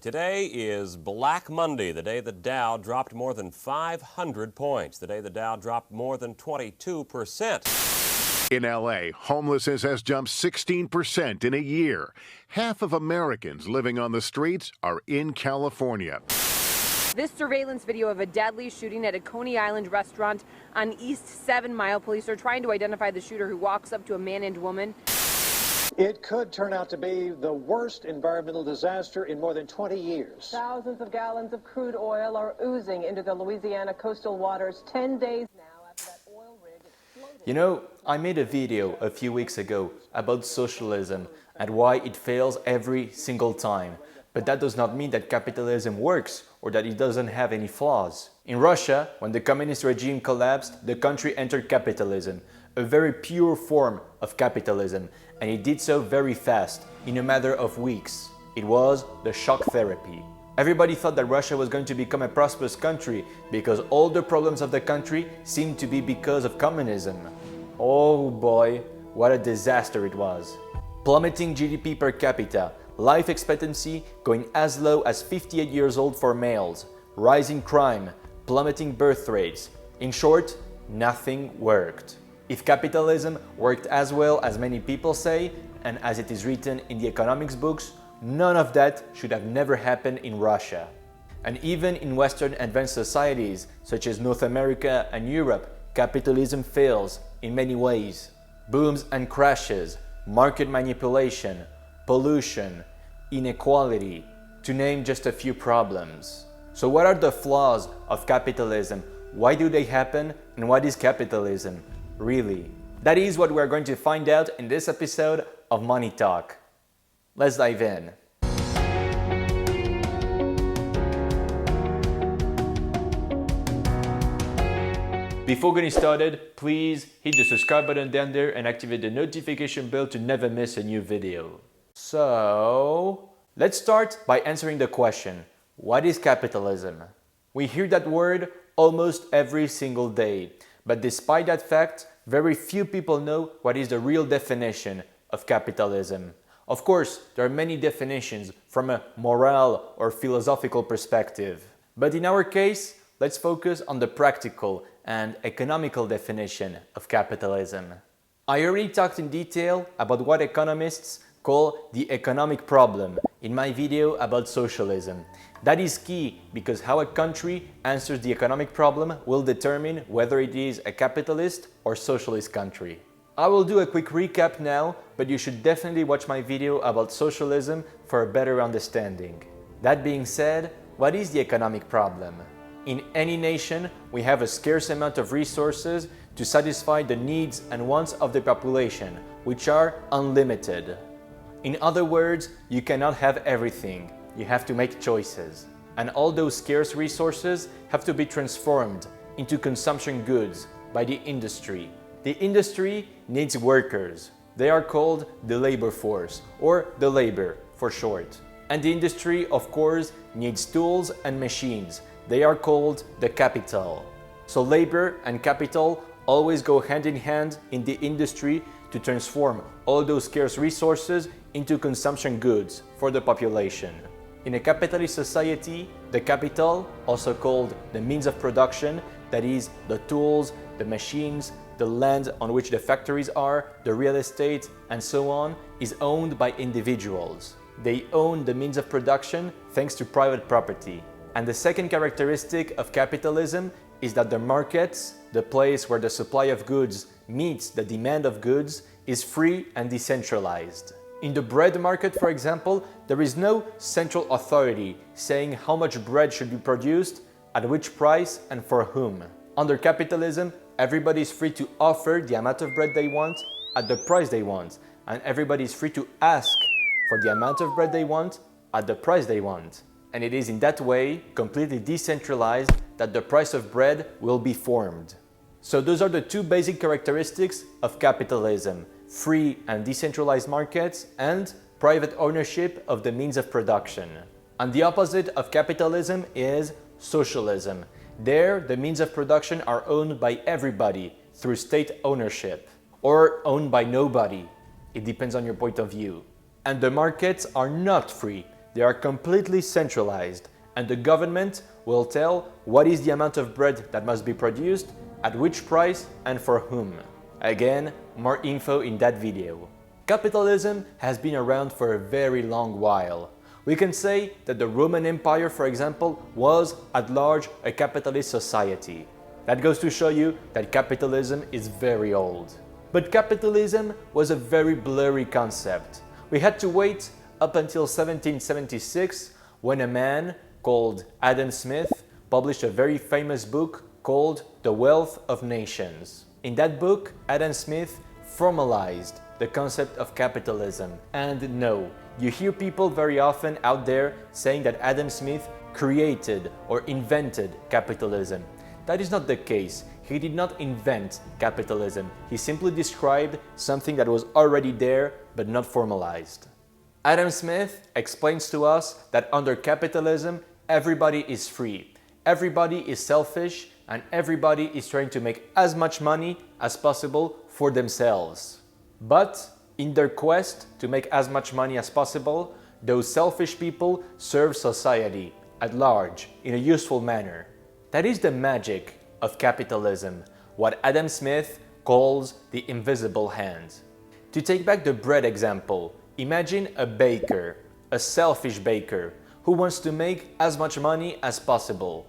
Today is Black Monday, the day the Dow dropped more than 500 points, the day the Dow dropped more than 22%. In L.A., homelessness has jumped 16% in a year. Half of Americans living on the streets are in California. This surveillance video of a deadly shooting at a Coney Island restaurant on East 7 Mile. Police are trying to identify the shooter who walks up to a man and woman. It could turn out to be the worst environmental disaster in more than 20 years. Thousands of gallons of crude oil are oozing into the Louisiana coastal waters 10 days now after that oil rig exploded. You know, I made a video a few weeks ago about socialism and why it fails every single time. But that does not mean that capitalism works or that it doesn't have any flaws. In Russia, when the communist regime collapsed, the country entered capitalism, a very pure form of capitalism, and it did so very fast, in a matter of weeks. It was the shock therapy. Everybody thought that Russia was going to become a prosperous country because all the problems of the country seemed to be because of communism. Oh boy, what a disaster it was. Plummeting GDP per capita, life expectancy going as low as 58 years old for males, rising crime, plummeting birth rates. In short, nothing worked. If capitalism worked as well as many people say, and as it is written in the economics books, none of that should have never happened in Russia. And even in Western advanced societies, such as North America and Europe, capitalism fails in many ways. Booms and crashes, market manipulation, pollution, inequality, to name just a few problems. So what are the flaws of capitalism? Why do they happen? And what is capitalism, really? That is what we're going to find out in this episode of Money Talk. Let's dive in. Before getting started, please hit the subscribe button down there and activate the notification bell to never miss a new video. So, let's start by answering the question, what is capitalism? We hear that word almost every single day, but despite that fact, very few people know what is the real definition of capitalism. Of course, there are many definitions from a moral or philosophical perspective. But in our case, let's focus on the practical and economical definition of capitalism. I already talked in detail about what economists call the economic problem in my video about socialism. That is key because how a country answers the economic problem will determine whether it is a capitalist or socialist country. I will do a quick recap now, but you should definitely watch my video about socialism for a better understanding. That being said, what is the economic problem? In any nation, we have a scarce amount of resources to satisfy the needs and wants of the population, which are unlimited. In other words, you cannot have everything. You have to make choices. And all those scarce resources have to be transformed into consumption goods by the industry. The industry needs workers. They are called the labor force, or the labor for short. And the industry, of course, needs tools and machines. They are called the capital. So labor and capital always go hand in hand in the industry to transform all those scarce resources into consumption goods for the population. In a capitalist society, the capital, also called the means of production, that is, the tools, the machines, the land on which the factories are, the real estate, and so on, is owned by individuals. They own the means of production thanks to private property. And the second characteristic of capitalism is that the markets, the place where the supply of goods meets the demand of goods, is free and decentralized. In the bread market, for example, there is no central authority saying how much bread should be produced, at which price, and for whom. Under capitalism, everybody is free to offer the amount of bread they want at the price they want, and everybody is free to ask for the amount of bread they want at the price they want. And it is in that way, completely decentralized, that the price of bread will be formed. So those are the two basic characteristics of capitalism: free and decentralized markets and private ownership of the means of production. And the opposite of capitalism is socialism. There, the means of production are owned by everybody through state ownership, or owned by nobody. It depends on your point of view. And the markets are not free. they are completely centralized, and the government will tell what is the amount of bread that must be produced, at which price, and for whom. Again, more info in that video. Capitalism has been around for a very long while. We can say that the Roman Empire, for example, was at large a capitalist society. That goes to show you that capitalism is very old. But capitalism was a very blurry concept. We had to wait up until 1776 when a man called Adam Smith published a very famous book called The Wealth of Nations. In that book, Adam Smith formalized the concept of capitalism. And no, you hear people very often out there saying that Adam Smith created or invented capitalism. That is not the case. He did not invent capitalism. He simply described something that was already there but not formalized. Adam Smith explains to us that under capitalism, everybody is free, everybody is selfish, and everybody is trying to make as much money as possible for themselves. But in their quest to make as much money as possible, those selfish people serve society at large in a useful manner. That is the magic of capitalism, what Adam Smith calls the invisible hand. To take back the bread example, imagine a baker, a selfish baker, who wants to make as much money as possible.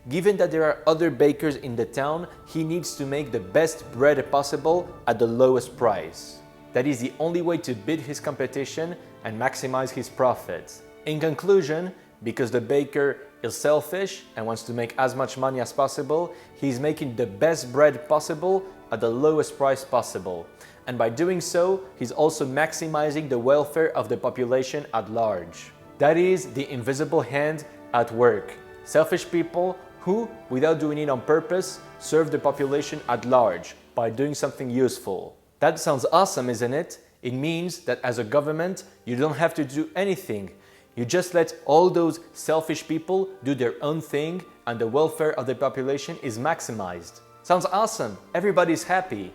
Given that there are other bakers in the town, he needs to make the best bread possible at the lowest price. That is the only way to beat his competition and maximize his profits. In conclusion, because the baker is selfish and wants to make as much money as possible, he's making the best bread possible at the lowest price possible. And by doing so, he's also maximizing the welfare of the population at large. That is the invisible hand at work. Selfish people who, without doing it on purpose, serve the population at large by doing something useful. That sounds awesome, isn't it? It means that as a government, you don't have to do anything. You just let all those selfish people do their own thing and the welfare of the population is maximized. Sounds awesome, everybody's happy.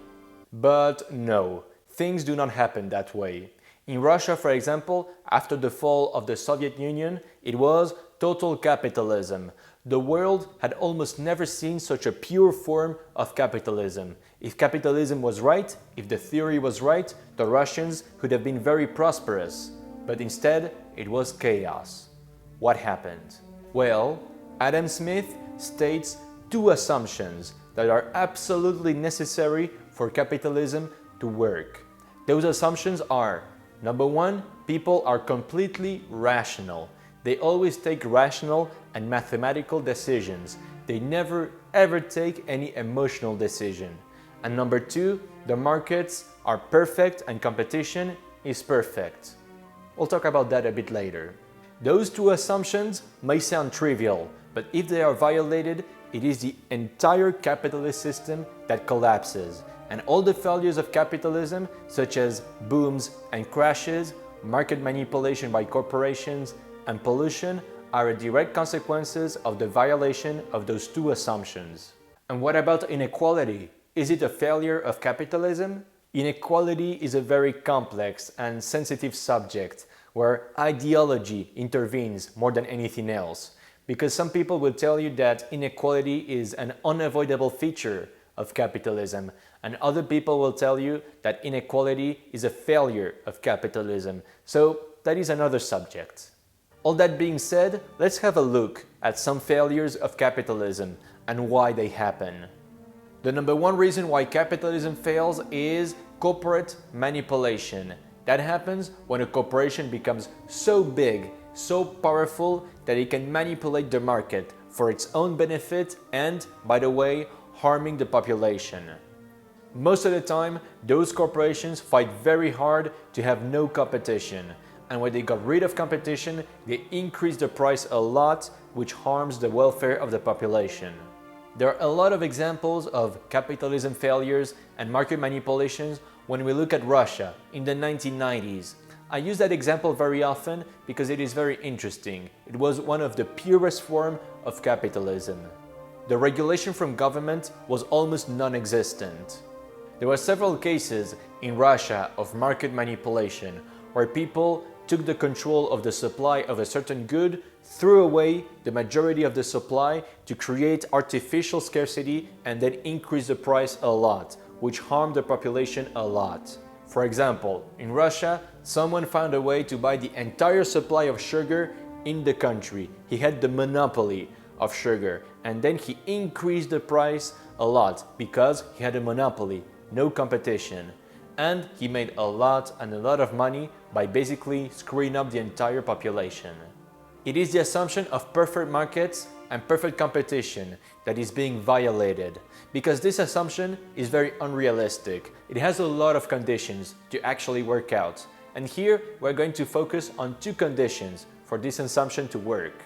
But no, things do not happen that way. In Russia, for example, after the fall of the Soviet Union, it was total capitalism. The world had almost never seen such a pure form of capitalism. If capitalism was right, if the theory was right, the Russians could have been very prosperous. But instead, it was chaos. What happened? Well, Adam Smith states two assumptions that are absolutely necessary for capitalism to work. Those assumptions are: number one, people are completely rational. They always take rational and mathematical decisions. They never ever take any emotional decision. And number two, the markets are perfect and competition is perfect. We'll talk about that a bit later. Those two assumptions may sound trivial, but if they are violated, it is the entire capitalist system that collapses. And all the failures of capitalism, such as booms and crashes, market manipulation by corporations, and pollution, are direct consequences of the violation of those two assumptions. And what about inequality? Is it a failure of capitalism? Inequality is a very complex and sensitive subject where ideology intervenes more than anything else. Because some people will tell you that inequality is an unavoidable feature of capitalism, and other people will tell you that inequality is a failure of capitalism. So that is another subject. All that being said, let's have a look at some failures of capitalism and why they happen. The number one reason why capitalism fails is corporate manipulation. That happens when a corporation becomes so big, so powerful that it can manipulate the market for its own benefit and, by the way, harming the population. Most of the time, those corporations fight very hard to have no competition. And when they got rid of competition, they increase the price a lot, which harms the welfare of the population. There are a lot of examples of capitalism failures and market manipulations when we look at Russia in the 1990s. I use that example very often because it is very interesting. It was one of the purest forms of capitalism. The regulation from government was almost non-existent. There were several cases in Russia of market manipulation where people took the control of the supply of a certain good, threw away the majority of the supply to create artificial scarcity and then increase the price a lot, which harmed the population a lot. For example, in Russia, someone found a way to buy the entire supply of sugar in the country. He had the monopoly of sugar, and then he increased the price a lot because he had a monopoly, no competition. And he made a lot of money by basically screwing up the entire population. It is the assumption of perfect markets and perfect competition that is being violated, because this assumption is very unrealistic. It has a lot of conditions to actually work out. And here we're going to focus on two conditions for this assumption to work.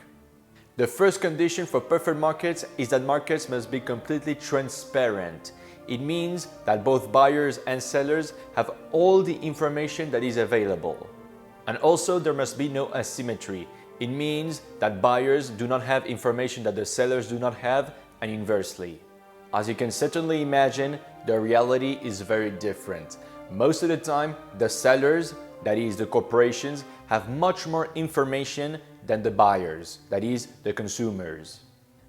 The first condition for perfect markets is that markets must be completely transparent. It means that both buyers and sellers have all the information that is available. And also there must be no asymmetry. It means that buyers do not have information that the sellers do not have, and inversely. As you can certainly imagine, the reality is very different. Most of the time, the sellers, that is the corporations, have much more information than the buyers, that is the consumers.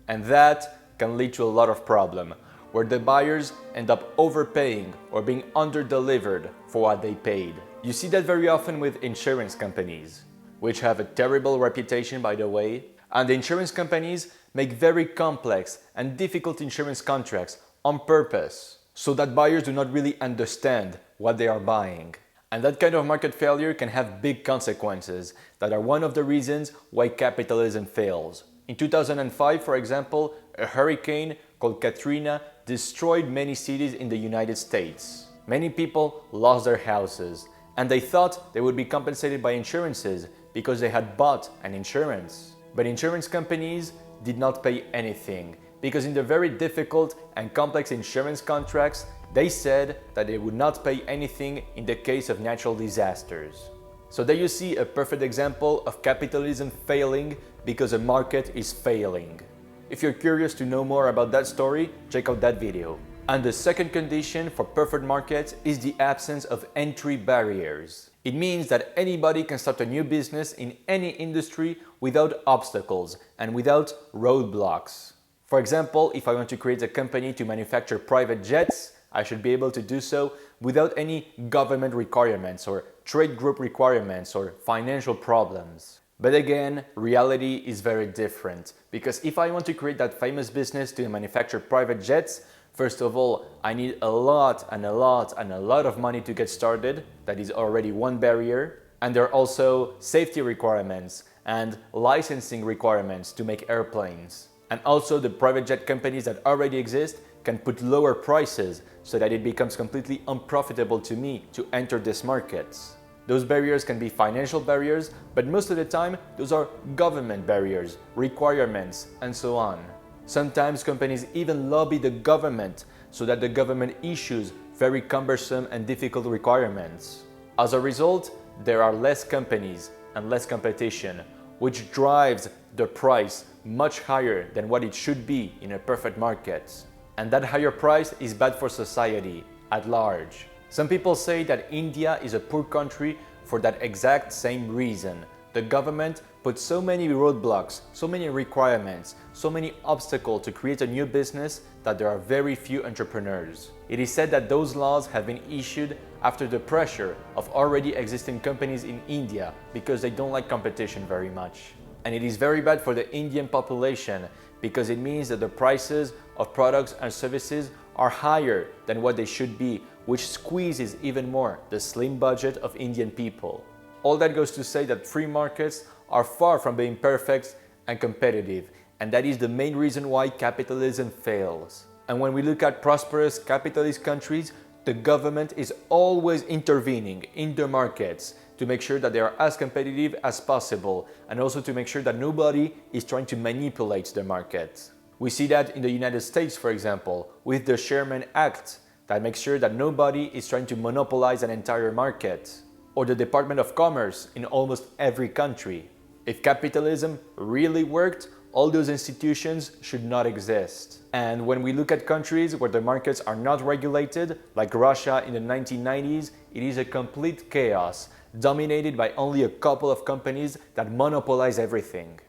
And that can lead to a lot of problems, where the buyers end up overpaying or being under-delivered for what they paid. You see that very often with insurance companies, which have a terrible reputation, by the way. And the insurance companies make very complex and difficult insurance contracts on purpose, so that buyers do not really understand what they are buying. And that kind of market failure can have big consequences that are one of the reasons why capitalism fails. In 2005, for example, a hurricane called Katrina destroyed many cities in the United States. Many people lost their houses, and they thought they would be compensated by insurances because they had bought an insurance. But insurance companies did not pay anything, because in the very difficult and complex insurance contracts, they said that they would not pay anything in the case of natural disasters. So there you see a perfect example of capitalism failing because a market is failing. If you're curious to know more about that story, check out that video. And the second condition for perfect markets is the absence of entry barriers. It means that anybody can start a new business in any industry without obstacles and without roadblocks. For example, if I want to create a company to manufacture private jets, I should be able to do so without any government requirements or trade group requirements or financial problems. But again, reality is very different, because if I want to create that famous business to manufacture private jets, first of all, I need a lot of money to get started. That is already one barrier. And there are also safety requirements and licensing requirements to make airplanes. And also the private jet companies that already exist can put lower prices so that it becomes completely unprofitable to me to enter this market. Those barriers can be financial barriers, but most of the time those are government barriers, requirements, and so on. Sometimes companies even lobby the government so that the government issues very cumbersome and difficult requirements. As a result, there are less companies and less competition, which drives the price much higher than what it should be in a perfect market. And that higher price is bad for society at large. Some people say that India is a poor country for that exact same reason. The government put so many roadblocks, so many requirements, so many obstacles to create a new business that there are very few entrepreneurs. It is said that those laws have been issued after the pressure of already existing companies in India because they don't like competition very much. And it is very bad for the Indian population because it means that the prices of products and services are higher than what they should be, which squeezes even more the slim budget of Indian people. All that goes to say that free markets are far from being perfect and competitive, and that is the main reason why capitalism fails. And when we look at prosperous capitalist countries, the government is always intervening in the markets to make sure that they are as competitive as possible, and also to make sure that nobody is trying to manipulate the market. We see that in the United States, for example, with the Sherman Act that makes sure that nobody is trying to monopolize an entire market, or the Department of Commerce in almost every country. If capitalism really worked, all those institutions should not exist. And when we look at countries where the markets are not regulated, like Russia in the 1990s, it is a complete chaos. dominated by only a couple of companies that monopolize everything.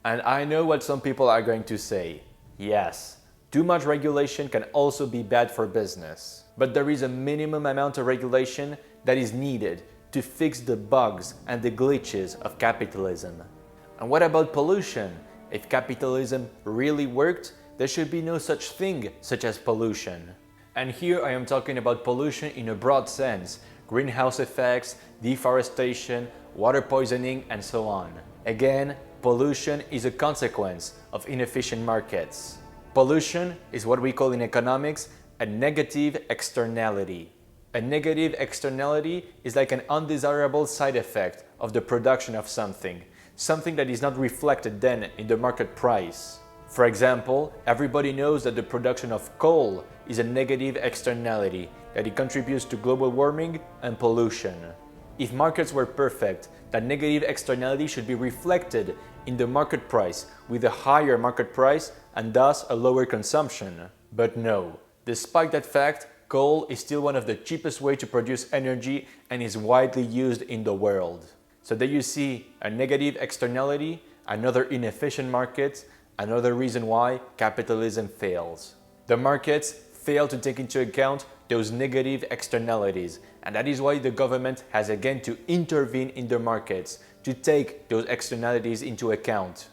And I know what some people are going to say. Yes, too much regulation can also be bad for business. But there is a minimum amount of regulation that is needed to fix the bugs and the glitches of capitalism. And what about pollution? If capitalism really worked, there should be no such thing such as pollution. And here I am talking about pollution in a broad sense: greenhouse effects, deforestation, water poisoning, and so on. Again, pollution is a consequence of inefficient markets. Pollution is what we call in economics a negative externality. A negative externality is like an undesirable side effect of the production of something that is not reflected then in the market price. For example, everybody knows that the production of coal is a negative externality, that it contributes to global warming and pollution. If markets were perfect, that negative externality should be reflected in the market price with a higher market price and thus a lower consumption. But no, despite that fact, coal is still one of the cheapest ways to produce energy and is widely used in the world. So there you see a negative externality, another inefficient market, another reason why capitalism fails. The markets fail to take into account those negative externalities, and that is why the government has again to intervene in the markets to take those externalities into account.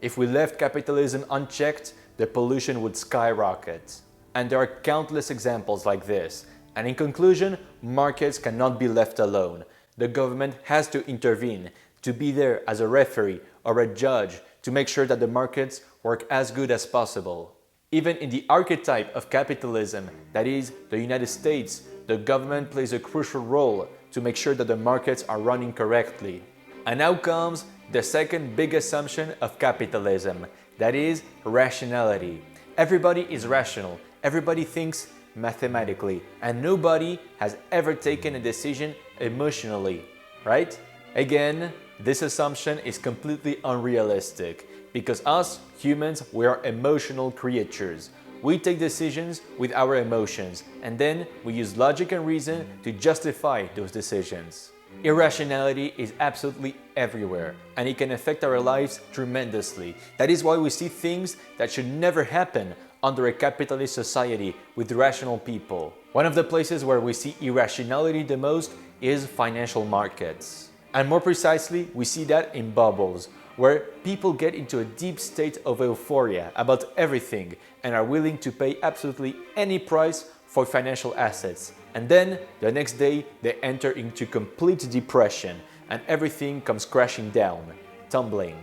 If we left capitalism unchecked, the pollution would skyrocket. And there are countless examples like this. And in conclusion, markets cannot be left alone. The government has to intervene, to be there as a referee or a judge to make sure that the markets work as good as possible. Even in the archetype of capitalism, that is, the United States, the government plays a crucial role to make sure that the markets are running correctly. And now comes the second big assumption of capitalism, that is, rationality. Everybody is rational, everybody thinks mathematically, and nobody has ever taken a decision emotionally, right? Again, this assumption is completely unrealistic because us humans, we are emotional creatures. We take decisions with our emotions and then we use logic and reason to justify those decisions. Irrationality is absolutely everywhere and it can affect our lives tremendously. That is why we see things that should never happen under a capitalist society with rational people. One of the places where we see irrationality the most is financial markets. And more precisely, we see that in bubbles, where people get into a deep state of euphoria about everything and are willing to pay absolutely any price for financial assets. And then, the next day, they enter into complete depression and everything comes crashing down, tumbling.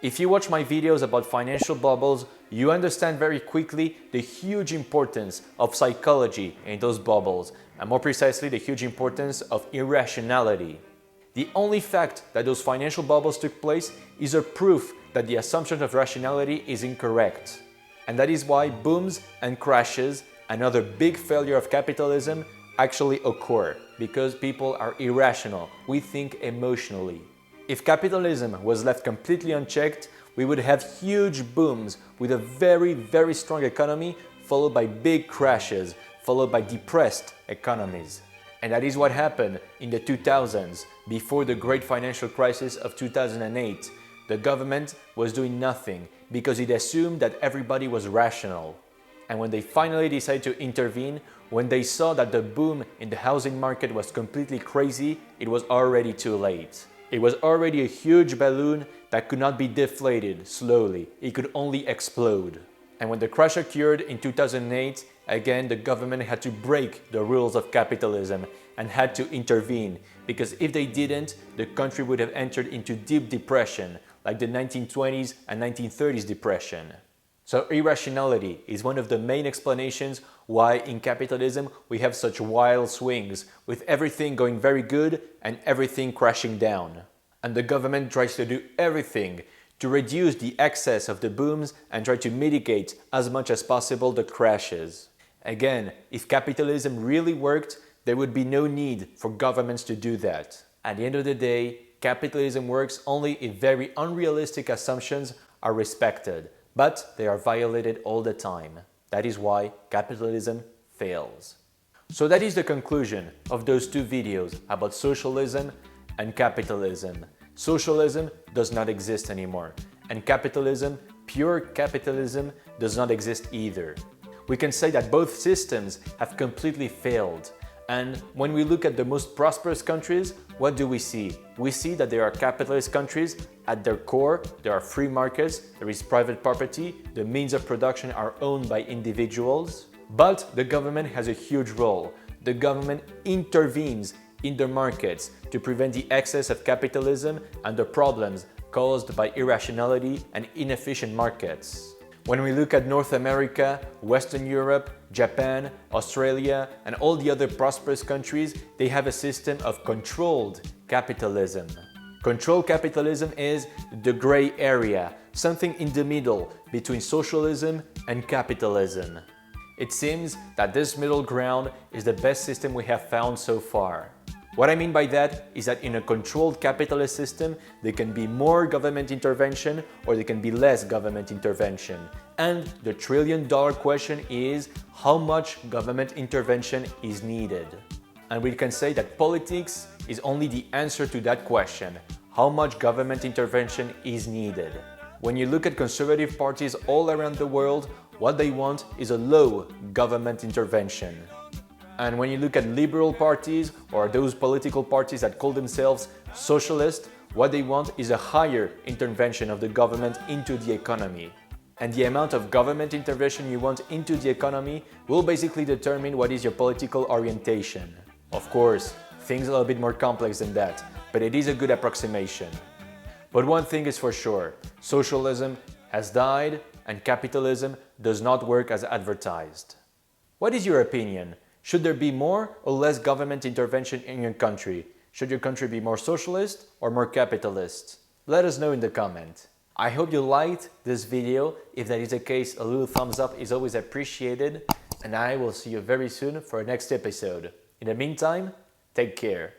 If you watch my videos about financial bubbles, you understand very quickly the huge importance of psychology in those bubbles, and more precisely, the huge importance of irrationality. The only fact that those financial bubbles took place is a proof that the assumption of rationality is incorrect. And that is why booms and crashes, another big failure of capitalism, actually occur, because people are irrational, we think emotionally. If capitalism was left completely unchecked, we would have huge booms with a very strong economy, followed by big crashes, followed by depressed economies. And that is what happened in the 2000s, before the great financial crisis of 2008. The government was doing nothing because it assumed that everybody was rational. And when they finally decided to intervene, when they saw that the boom in the housing market was completely crazy, it was already too late. It was already a huge balloon that could not be deflated slowly, it could only explode. And when the crash occurred in 2008, again the government had to break the rules of capitalism and had to intervene, because if they didn't, the country would have entered into deep depression, like the 1920s and 1930s depression. So irrationality is one of the main explanations why in capitalism we have such wild swings, with everything going very good and everything crashing down. And the government tries to do everything to reduce the excess of the booms and try to mitigate as much as possible the crashes. Again, if capitalism really worked, there would be no need for governments to do that. At the end of the day, capitalism works only if very unrealistic assumptions are respected, but they are violated all the time. That is why capitalism fails. So that is the conclusion of those two videos about socialism and capitalism. Socialism does not exist anymore, and capitalism, pure capitalism, does not exist either. We can say that both systems have completely failed. And when we look at the most prosperous countries, what do we see? We see that there are capitalist countries. At their core, there are free markets, there is private property, the means of production are owned by individuals. But the government has a huge role. The government intervenes in the markets to prevent the excess of capitalism and the problems caused by irrationality and inefficient markets. When we look at North America, Western Europe, Japan, Australia, and all the other prosperous countries, they have a system of controlled capitalism. Controlled capitalism is the gray area, something in the middle between socialism and capitalism. It seems that this middle ground is the best system we have found so far. What I mean by that is that in a controlled capitalist system, there can be more government intervention or there can be less government intervention. And the trillion-dollar question is how much government intervention is needed. And we can say that politics is only the answer to that question. How much government intervention is needed? When you look at conservative parties all around the world, what they want is a low government intervention. And when you look at liberal parties or those political parties that call themselves socialist, what they want is a higher intervention of the government into the economy. And the amount of government intervention you want into the economy will basically determine what is your political orientation. Of course, things are a little bit more complex than that, but it is a good approximation. But one thing is for sure, socialism has died and capitalism does not work as advertised. What is your opinion? Should there be more or less government intervention in your country? Should your country be more socialist or more capitalist? Let us know in the comment. I hope you liked this video. If that is the case, a little thumbs up is always appreciated. And I will see you very soon for our next episode. In the meantime, take care.